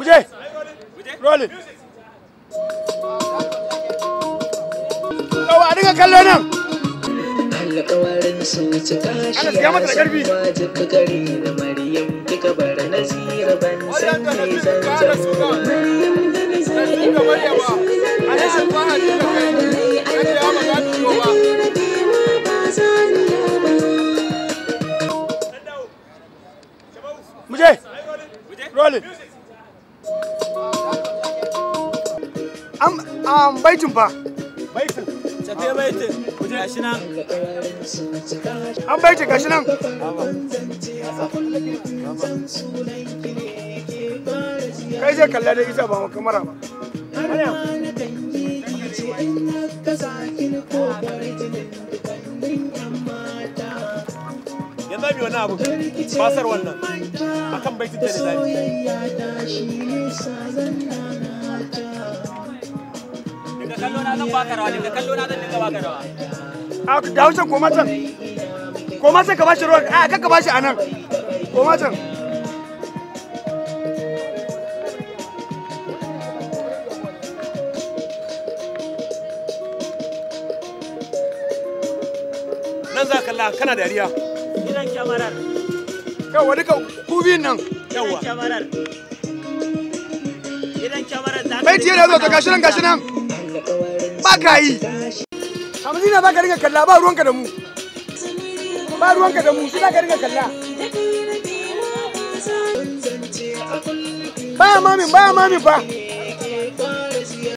Muje. Rolling. Yawa a dinga kallo nan. Alƙawarin sun cika shi ya san jika gari da Maryam kika bar Nazira ban san me zan zamo Maryam da Nazira Muje. Rolling. Baitin fa. Baitin. Tafiya baitin. Gashi nan. An baitin gashi nan. Kai zai kalla da isa ba mu kamara ba. Yanzu abi wani abu basar wannan akan baitin da zai daga kallo na zan baka rawa daga kallo na zan dinga baka rawa Da Hausa komatan. Komatan ka bashi ruwa. A ka bashi anan. Komatan. nan za kalla kana dariya Gidan kyamarar. Yawa duka ku biyun nan. Gidan kyamarar. Gidan kyamarar za ka. Baiti yana zo ka gashi nan. Ba ka yi. Hamzina ba ka ringa kalla ba ruwanka da mu. Ba ruwanka da mu shi za ka ringa kalla. Baya mamin ba.